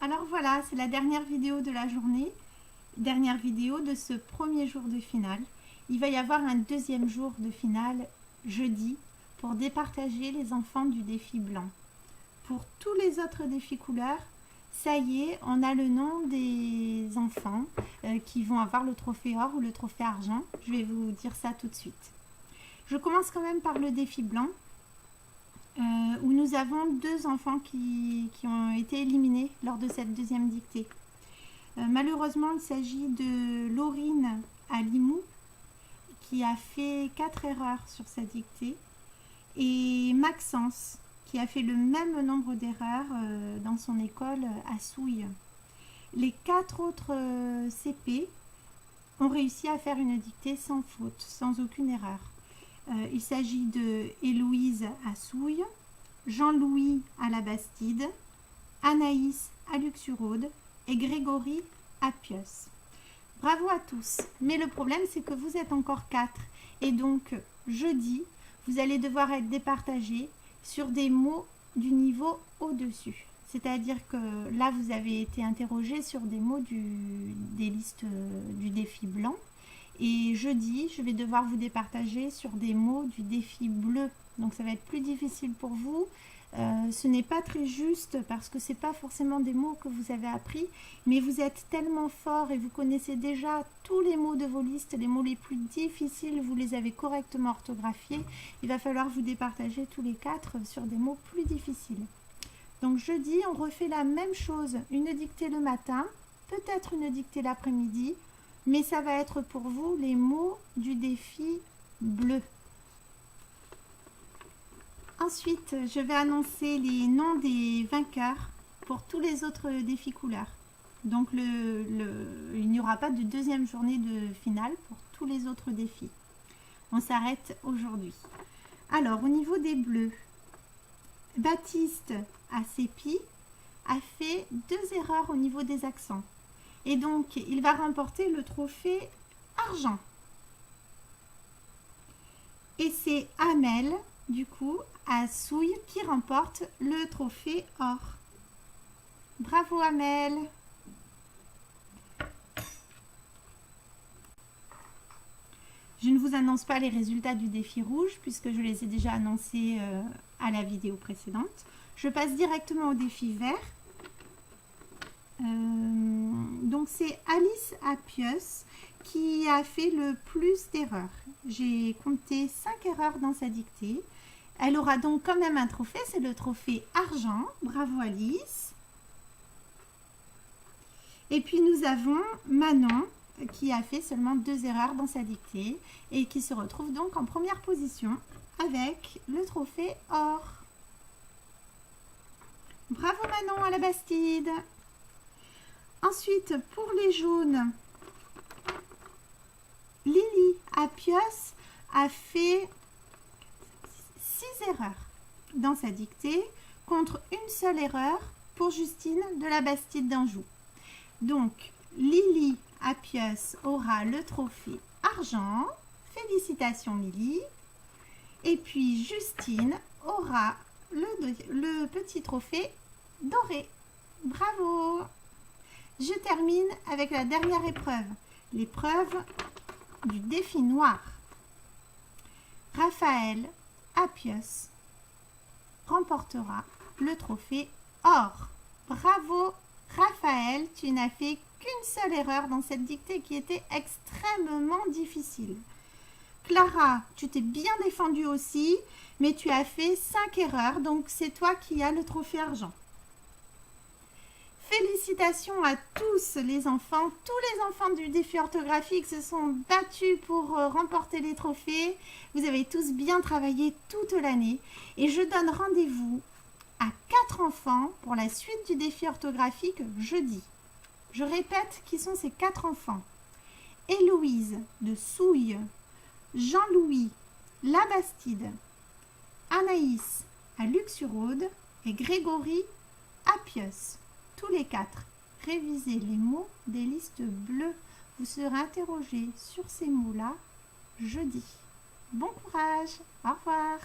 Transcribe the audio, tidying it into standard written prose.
Alors voilà, c'est la dernière vidéo de la journée, dernière vidéo de ce premier jour de finale. Il va y avoir un deuxième jour de finale jeudi pour départager les enfants du défi blanc. Pour tous les autres défis couleurs, ça y est, on a le nom des enfants qui vont avoir le trophée or ou le trophée argent. Je vais vous dire ça tout de suite. Je commence quand même par le défi blanc. Où nous avons deux enfants qui ont été éliminés lors de cette deuxième dictée. Malheureusement, il s'agit de Laurine à Limoux qui a fait 4 erreurs sur sa dictée et Maxence qui a fait le même nombre d'erreurs dans son école à Souille. Les 4 autres CP ont réussi à faire une dictée sans faute, sans aucune erreur. Il s'agit de Héloïse à Souille, Jean-Louis à la Bastide, Anaïs à Luxuraude et Grégory à Pios. Bravo à tous, mais le problème c'est que vous êtes encore 4 et donc jeudi vous allez devoir être départagés sur des mots du niveau au-dessus. C'est-à-dire que là vous avez été interrogés sur des mots des listes du défi blanc. Et jeudi, je vais devoir vous départager sur des mots du défi bleu. Donc ça va être plus difficile pour vous. Ce n'est pas très juste parce que ce n'est pas forcément des mots que vous avez appris. Mais vous êtes tellement fort et vous connaissez déjà tous les mots de vos listes. Les mots les plus difficiles, vous les avez correctement orthographiés. Il va falloir vous départager tous les 4 sur des mots plus difficiles. Donc jeudi, on refait la même chose. Une dictée le matin, peut-être une dictée l'après-midi. Mais ça va être pour vous les mots du défi bleu. Ensuite, je vais annoncer les noms des vainqueurs pour tous les autres défis couleurs. Donc, il n'y aura pas de deuxième journée de finale pour tous les autres défis. On s'arrête aujourd'hui. Alors, au niveau des bleus, Baptiste à Sépi a fait 2 erreurs au niveau des accents. Et donc, il va remporter le trophée argent. Et c'est Amel, du coup, à Souille, qui remporte le trophée or. Bravo Amel! Je ne vous annonce pas les résultats du défi rouge, puisque je les ai déjà annoncés à la vidéo précédente. Je passe directement au défi vert. Donc c'est Alice à Pios qui a fait le plus d'erreurs. J'ai compté 5 erreurs dans sa dictée. Elle aura donc quand même un trophée, c'est le trophée argent. Bravo Alice. Et puis nous avons Manon qui a fait seulement 2 erreurs dans sa dictée et qui se retrouve donc en première position avec le trophée or. Bravo Manon à la Bastide. Ensuite, pour les jaunes, Lily à Pios a fait 6 erreurs dans sa dictée contre une seule erreur pour Justine de la Bastide d'Anjou. Donc, Lily à Pios aura le trophée argent. Félicitations Lily. Et puis Justine aura le petit trophée doré. Bravo! Je termine avec la dernière épreuve, l'épreuve du défi noir. Raphaël à Pios remportera le trophée or. Bravo Raphaël, tu n'as fait qu'une seule erreur dans cette dictée qui était extrêmement difficile. Clara, tu t'es bien défendue aussi, mais tu as fait 5 erreurs, donc c'est toi qui as le trophée argent. Félicitations à tous les enfants. Tous les enfants du défi orthographique se sont battus pour remporter les trophées. Vous avez tous bien travaillé toute l'année. Et je donne rendez-vous à 4 enfants pour la suite du défi orthographique jeudi. Je répète qui sont ces 4 enfants. Héloïse de Souille, Jean-Louis la Bastide, Anaïs à Luxuraude et Grégory à Pios. Tous les 4, révisez les mots des listes bleues. Vous serez interrogés sur ces mots-là jeudi. Bon courage, au revoir.